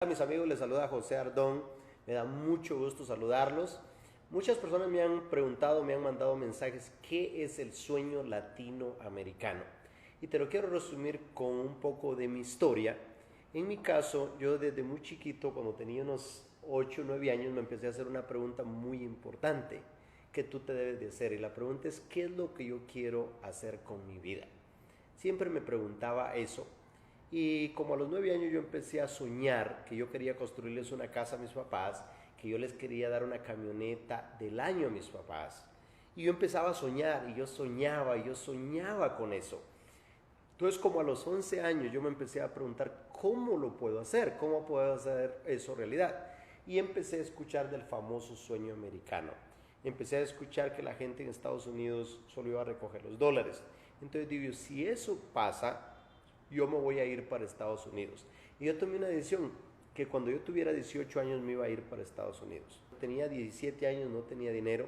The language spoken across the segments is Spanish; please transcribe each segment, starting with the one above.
A mis amigos, les saluda José Ardón, me da mucho gusto saludarlos. Muchas personas me han preguntado, me han mandado mensajes, ¿qué es el sueño latinoamericano? Y te lo quiero resumir con un poco de mi historia. En mi caso, yo desde muy chiquito, cuando tenía unos 8 o 9 años, me empecé a hacer una pregunta muy importante que tú te debes de hacer. Y la pregunta es, ¿qué es lo que yo quiero hacer con mi vida? Siempre me preguntaba eso. Y como a los 9 años yo empecé a soñar que yo quería construirles una casa a mis papás, que yo les quería dar una camioneta del año a mis papás. Y yo empezaba a soñar y yo soñaba con eso. Entonces como a los 11 años yo me empecé a preguntar cómo lo puedo hacer, cómo puedo hacer eso realidad. Y empecé a escuchar del famoso sueño americano. Empecé a escuchar que la gente en Estados Unidos solo iba a recoger los dólares. Entonces digo, si eso pasa, yo me voy a ir para Estados Unidos. Y yo tomé una decisión que cuando yo tuviera 18 años me iba a ir para Estados Unidos. Tenía 17 años, no tenía dinero.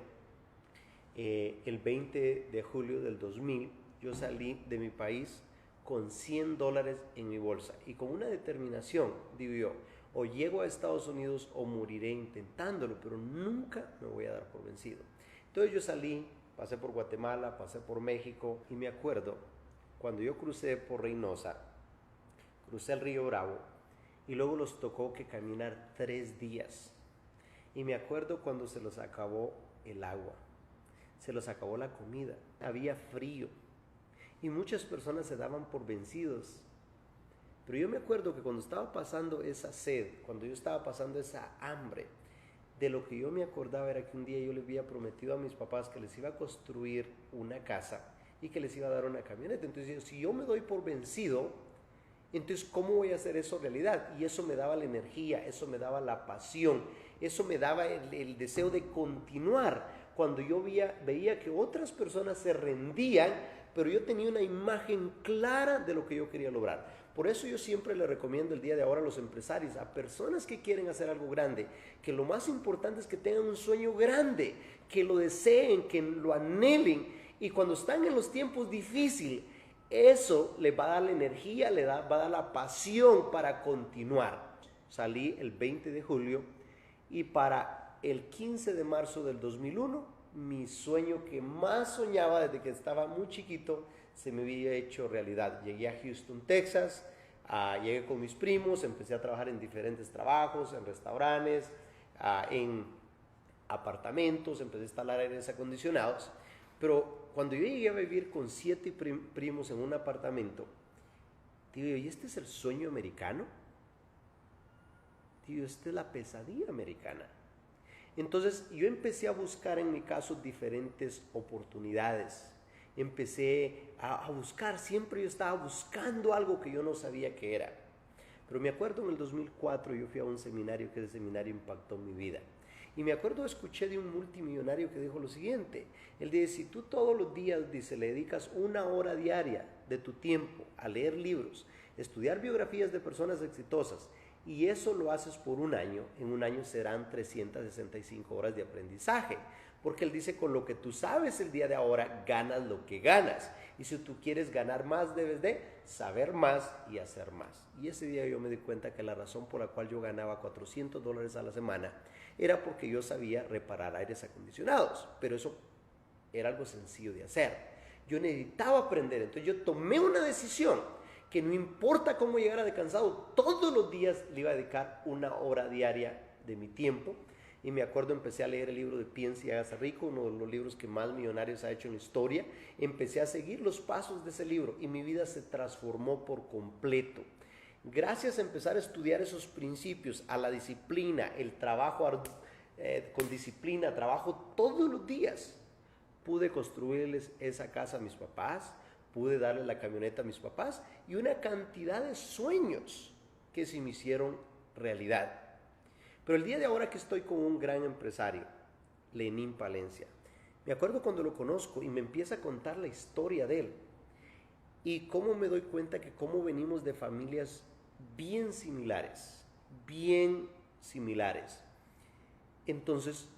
El 20 de julio del 2000 yo salí de mi país con $100 en mi bolsa y con una determinación, digo yo, o llego a Estados Unidos o moriré intentándolo, pero nunca me voy a dar por vencido. Entonces yo salí, pasé por Guatemala, pasé por México y me acuerdo cuando yo crucé por Reynosa, crucé el río Bravo y luego los tocó que caminar 3 días. Y me acuerdo cuando se los acabó el agua, se los acabó la comida, había frío y muchas personas se daban por vencidos. Pero yo me acuerdo que cuando estaba pasando esa sed, cuando yo estaba pasando esa hambre, de lo que yo me acordaba era que un día yo les había prometido a mis papás que les iba a construir una casa y que les iba a dar una camioneta. Entonces, si yo me doy por vencido, entonces, ¿cómo voy a hacer eso realidad? Y eso me daba la energía, eso me daba la pasión, eso me daba el deseo de continuar. Cuando yo veía que otras personas se rendían, pero yo tenía una imagen clara de lo que yo quería lograr. Por eso yo siempre le recomiendo el día de ahora a los empresarios, a personas que quieren hacer algo grande, que lo más importante es que tengan un sueño grande, que lo deseen, que lo anhelen, y cuando están en los tiempos difíciles, eso les va a dar la energía, va a dar la pasión para continuar. Salí el 20 de julio y para el 15 de marzo del 2001, mi sueño que más soñaba desde que estaba muy chiquito se me había hecho realidad. Llegué a Houston, Texas, llegué con mis primos, empecé a trabajar en diferentes trabajos, en restaurantes, en apartamentos, empecé a instalar aires acondicionados. Pero cuando yo llegué a vivir con 7 primos en un apartamento, digo yo, ¿y este es el sueño americano? Digo, esta es la pesadilla americana. Entonces yo empecé a buscar en mi caso diferentes oportunidades. Empecé a buscar, siempre yo estaba buscando algo que yo no sabía qué era. Pero me acuerdo en el 2004 yo fui a un seminario que ese seminario impactó mi vida. Y me acuerdo, escuché de un multimillonario que dijo lo siguiente. Él dice, si tú todos los días, dice, le dedicas 1 hora diaria de tu tiempo a leer libros, estudiar biografías de personas exitosas, y eso lo haces por un año, en un año serán 365 horas de aprendizaje. Porque él dice, con lo que tú sabes el día de ahora, ganas lo que ganas. Y si tú quieres ganar más, debes de saber más y hacer más. Y ese día yo me di cuenta que la razón por la cual yo ganaba $400 a la semana era porque yo sabía reparar aires acondicionados. Pero eso era algo sencillo de hacer. Yo necesitaba aprender. Entonces yo tomé una decisión que no importa cómo llegara de cansado, todos los días le iba a dedicar 1 hora diaria de mi tiempo. Y me acuerdo, empecé a leer el libro de Piensa y hágase rico, uno de los libros que más millonarios ha hecho en la historia. Empecé a seguir los pasos de ese libro y mi vida se transformó por completo. Gracias a empezar a estudiar esos principios, a la disciplina, el trabajo con disciplina, trabajo todos los días, pude construirles esa casa a mis papás, pude darle la camioneta a mis papás y una cantidad de sueños que se me hicieron realidad. Pero el día de ahora que estoy con un gran empresario, Lenín Palencia, me acuerdo cuando lo conozco y me empieza a contar la historia de él y cómo me doy cuenta que cómo venimos de familias bien similares, bien similares. Entonces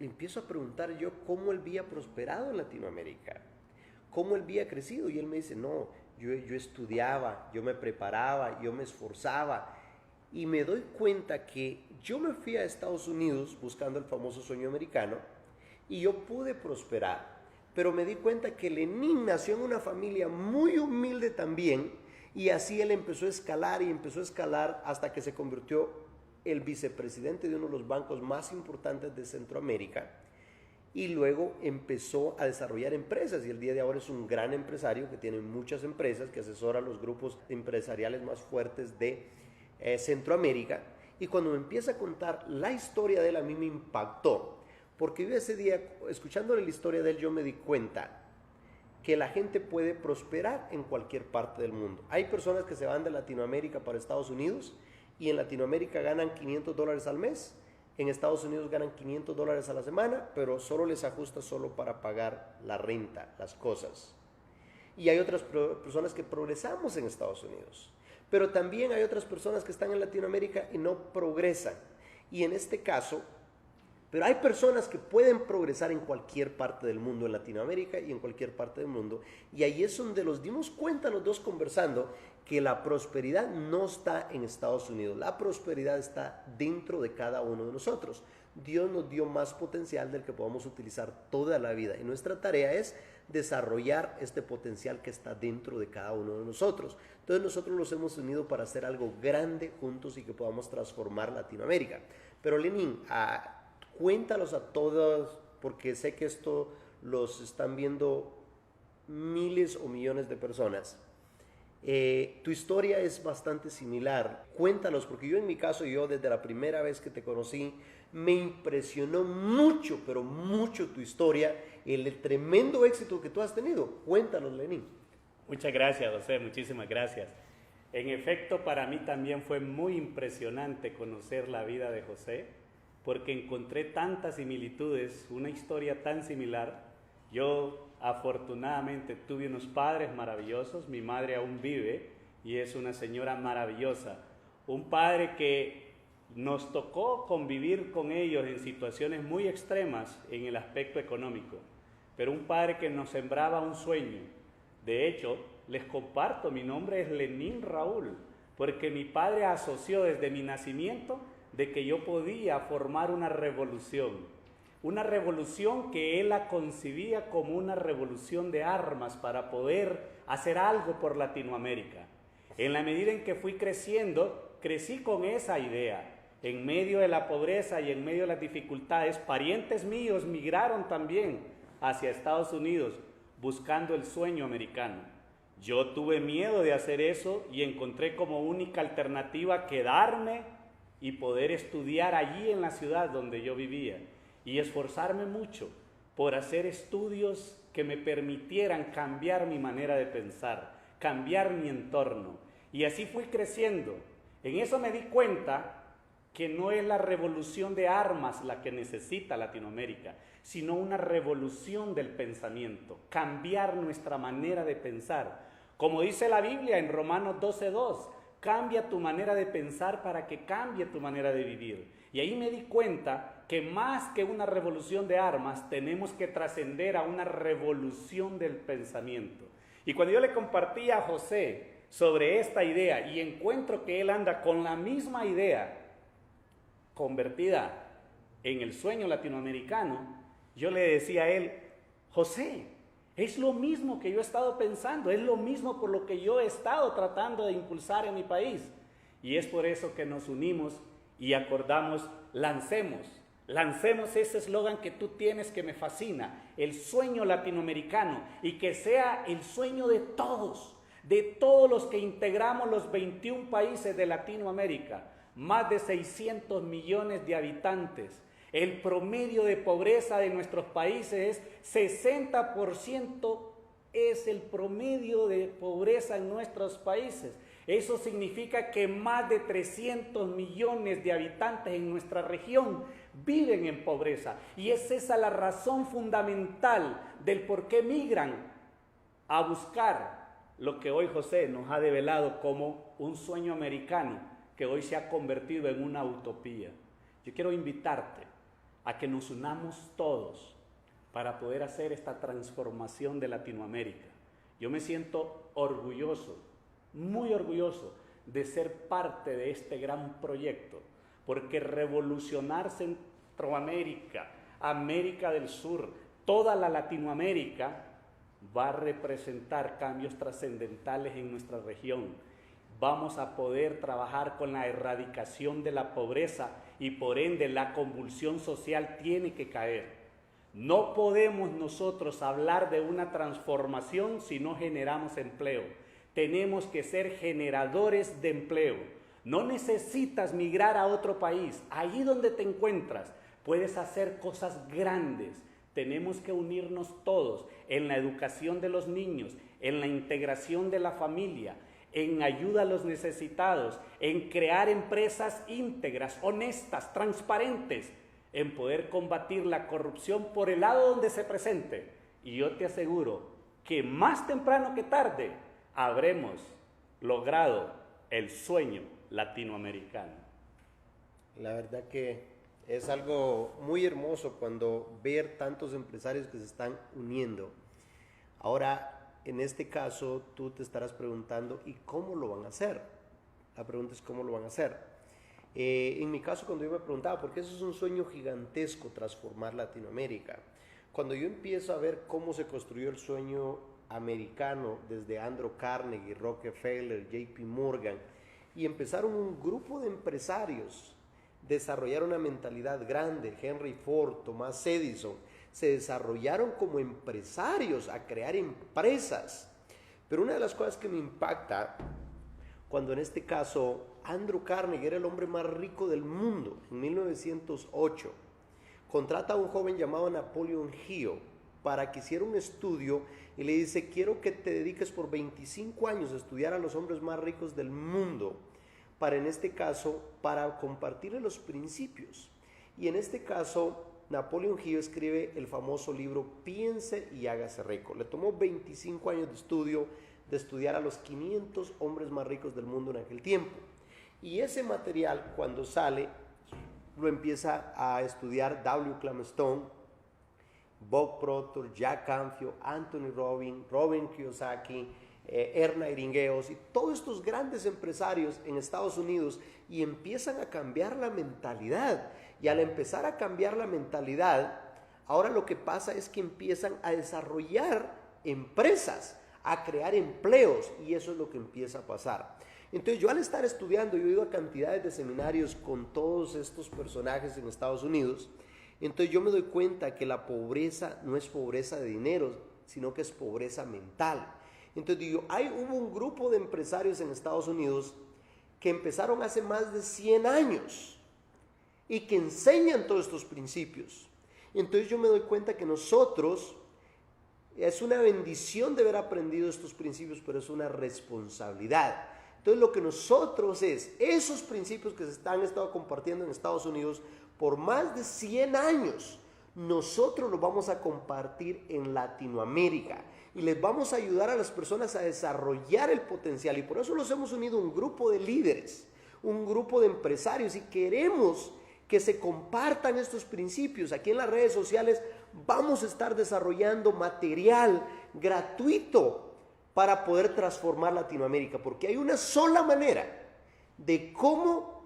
le empiezo a preguntar yo cómo él había prosperado en Latinoamérica, cómo él había crecido, y él me dice, no, yo estudiaba, yo me preparaba, yo me esforzaba, y me doy cuenta que yo me fui a Estados Unidos buscando el famoso sueño americano y yo pude prosperar, pero me di cuenta que Lenin nació en una familia muy humilde también y así él empezó a escalar y empezó a escalar hasta que se convirtió el vicepresidente de uno de los bancos más importantes de Centroamérica y luego empezó a desarrollar empresas y el día de ahora es un gran empresario que tiene muchas empresas, que asesora a los grupos empresariales más fuertes de Centroamérica. Y cuando me empieza a contar la historia de él, a mí me impactó, porque yo ese día, escuchándole la historia de él, yo me di cuenta que la gente puede prosperar en cualquier parte del mundo. Hay personas que se van de Latinoamérica para Estados Unidos y en Latinoamérica ganan $500 al mes, en Estados Unidos ganan $500 a la semana, pero solo les ajusta solo para pagar la renta, las cosas. Y hay otras personas que progresamos en Estados Unidos. Pero también hay otras personas que están en Latinoamérica y no progresan. Y en este caso, pero hay personas que pueden progresar en cualquier parte del mundo, en Latinoamérica y en cualquier parte del mundo. Y ahí es donde nos dimos cuenta los dos conversando que la prosperidad no está en Estados Unidos. La prosperidad está dentro de cada uno de nosotros. Dios nos dio más potencial del que podamos utilizar toda la vida. Y nuestra tarea es desarrollar este potencial que está dentro de cada uno de nosotros. Entonces nosotros los hemos unido para hacer algo grande juntos y que podamos transformar Latinoamérica. Pero Lenin, cuéntalos a todos, porque sé que esto los están viendo miles o millones de personas. Tu historia es bastante similar. Cuéntanos, porque yo en mi caso, yo desde la primera vez que te conocí, me impresionó mucho, pero mucho tu historia, el tremendo éxito que tú has tenido. Cuéntanos, Lenin. Muchas gracias, José, muchísimas gracias. En efecto, para mí también fue muy impresionante conocer la vida de José, porque encontré tantas similitudes, una historia tan similar. Yo afortunadamente tuve unos padres maravillosos, mi madre aún vive y es una señora maravillosa. Un padre que nos tocó convivir con ellos en situaciones muy extremas en el aspecto económico, pero un padre que nos sembraba un sueño. De hecho, les comparto, mi nombre es Lenin Raúl, porque mi padre asoció desde mi nacimiento de que yo podía formar una revolución que él la concibía como una revolución de armas para poder hacer algo por Latinoamérica. En la medida en que fui creciendo, crecí con esa idea. En medio de la pobreza y en medio de las dificultades, parientes míos migraron también hacia Estados Unidos buscando el sueño americano. Yo tuve miedo de hacer eso y encontré como única alternativa quedarme y poder estudiar allí en la ciudad donde yo vivía y esforzarme mucho por hacer estudios que me permitieran cambiar mi manera de pensar, cambiar mi entorno. Y así fui creciendo. En eso me di cuenta que no es la revolución de armas la que necesita Latinoamérica, sino una revolución del pensamiento, cambiar nuestra manera de pensar. Como dice la Biblia en Romanos 12:2, cambia tu manera de pensar para que cambie tu manera de vivir. Y ahí me di cuenta que más que una revolución de armas, tenemos que trascender a una revolución del pensamiento. Y cuando yo le compartí a José sobre esta idea y encuentro que él anda con la misma idea convertida en el sueño latinoamericano, yo le decía a él: José, es lo mismo que yo he estado pensando, es lo mismo por lo que yo he estado tratando de impulsar en mi país. Y es por eso que nos unimos y acordamos, lancemos ese eslogan que tú tienes que me fascina, el sueño latinoamericano, y que sea el sueño de todos los que integramos los 21 países de Latinoamérica, más de 600 millones de habitantes. El promedio de pobreza de nuestros países es 60%, es el promedio de pobreza en nuestros países. Eso significa que más de 300 millones de habitantes en nuestra región viven en pobreza. Y es esa la razón fundamental del por qué migran a buscar lo que hoy José nos ha develado como un sueño americano, que hoy se ha convertido en una utopía. Yo quiero invitarte a que nos unamos todos para poder hacer esta transformación de Latinoamérica. Yo me siento orgulloso, muy orgulloso de ser parte de este gran proyecto, porque revolucionar Centroamérica, América del Sur, toda la Latinoamérica, va a representar cambios trascendentales en nuestra región. Vamos a poder trabajar con la erradicación de la pobreza y por ende la convulsión social tiene que caer. No podemos nosotros hablar de una transformación si no generamos empleo. Tenemos que ser generadores de empleo. No necesitas migrar a otro país. Allí donde te encuentras puedes hacer cosas grandes. Tenemos que unirnos todos en la educación de los niños, en la integración de la familia, en ayuda a los necesitados, en crear empresas íntegras, honestas, transparentes, en poder combatir la corrupción por el lado donde se presente. Y yo te aseguro que más temprano que tarde habremos logrado el sueño latinoamericano. La verdad que es algo muy hermoso cuando ver tantos empresarios que se están uniendo. Ahora, en este caso, tú te estarás preguntando, ¿y cómo lo van a hacer? La pregunta es, ¿cómo lo van a hacer? En mi caso, cuando yo me preguntaba, porque eso es un sueño gigantesco, transformar Latinoamérica. Cuando yo empiezo a ver cómo se construyó el sueño americano desde Andrew Carnegie, Rockefeller, JP Morgan, y empezaron un grupo de empresarios, desarrollar una mentalidad grande, Henry Ford, Thomas Edison, se desarrollaron como empresarios a crear empresas. Pero una de las cosas que me impacta, cuando en este caso Andrew Carnegie era el hombre más rico del mundo en 1908, contrata a un joven llamado Napoleon Hill para que hiciera un estudio y le dice, quiero que te dediques por 25 años a estudiar a los hombres más ricos del mundo, para en este caso, para compartirle los principios. Y en este caso, Napoleon Hill escribe el famoso libro Piense y hágase rico. Le tomó 25 años de estudio, de estudiar a los 500 hombres más ricos del mundo en aquel tiempo. Y ese material, cuando sale, lo empieza a estudiar W. Clement Stone, Bob Proctor, Jack Canfield, Anthony Robbins, Robin Kiyosaki, Ernest Iringueos y todos estos grandes empresarios en Estados Unidos, y empiezan a cambiar la mentalidad. Y al empezar a cambiar la mentalidad, ahora lo que pasa es que empiezan a desarrollar empresas, a crear empleos, y eso es lo que empieza a pasar. Entonces yo al estar estudiando, yo he ido a cantidades de seminarios con todos estos personajes en Estados Unidos, entonces yo me doy cuenta que la pobreza no es pobreza de dinero, sino que es pobreza mental. Entonces digo, hubo un grupo de empresarios en Estados Unidos que empezaron hace más de 100 años y que enseñan todos estos principios. Entonces yo me doy cuenta que nosotros, es una bendición de haber aprendido estos principios, pero es una responsabilidad. Entonces lo que nosotros esos principios que se han estado compartiendo en Estados Unidos por más de 100 años, nosotros los vamos a compartir en Latinoamérica y les vamos a ayudar a las personas a desarrollar el potencial, y por eso los hemos unido un grupo de líderes, un grupo de empresarios, y queremos que se compartan estos principios. Aquí en las redes sociales vamos a estar desarrollando material gratuito para poder transformar Latinoamérica, porque hay una sola manera de cómo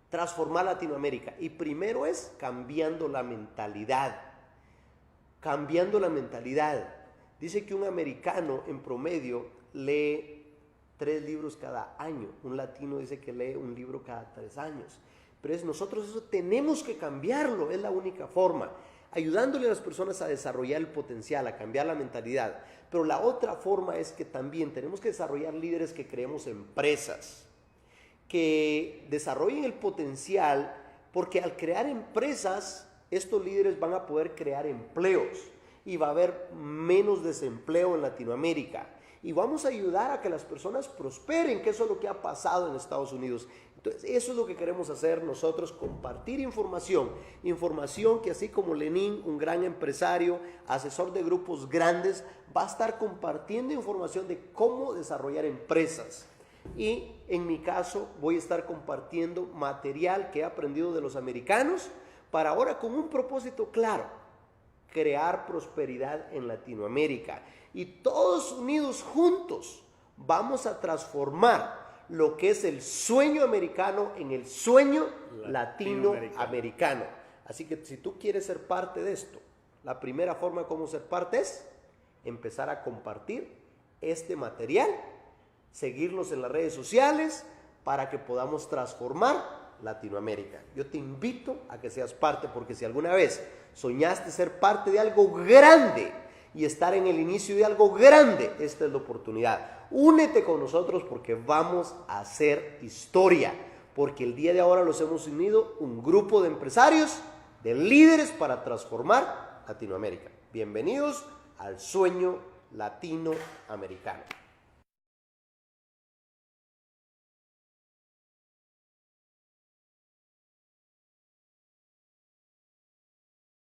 transformar Latinoamérica, y primero es cambiando la mentalidad. Cambiando la mentalidad. Dice que un americano en promedio lee 3 libros cada año. Un latino dice que lee un libro cada 3 años. Pero nosotros eso tenemos que cambiarlo, es la única forma. Ayudándole a las personas a desarrollar el potencial, a cambiar la mentalidad. Pero la otra forma es que también tenemos que desarrollar líderes que creemos empresas, que desarrollen el potencial, porque al crear empresas, estos líderes van a poder crear empleos y va a haber menos desempleo en Latinoamérica. Y vamos a ayudar a que las personas prosperen, que eso es lo que ha pasado en Estados Unidos. Entonces, eso es lo que queremos hacer nosotros, compartir información que así como Lenin, un gran empresario, asesor de grupos grandes, va a estar compartiendo información de cómo desarrollar empresas. Y en mi caso voy a estar compartiendo material que he aprendido de los americanos, para ahora con un propósito claro: crear prosperidad en Latinoamérica. Y todos unidos juntos vamos a transformar lo que es el sueño americano en el sueño latinoamericano. Así que si tú quieres ser parte de esto, la primera forma de cómo ser parte es empezar a compartir este material, seguirlos en las redes sociales para que podamos transformar Latinoamérica. Yo te invito a que seas parte, porque si alguna vez soñaste ser parte de algo grande y estar en el inicio de algo grande, esta es la oportunidad. Únete con nosotros porque vamos a hacer historia, porque el día de ahora los hemos unido un grupo de empresarios, de líderes para transformar Latinoamérica. Bienvenidos al sueño latinoamericano.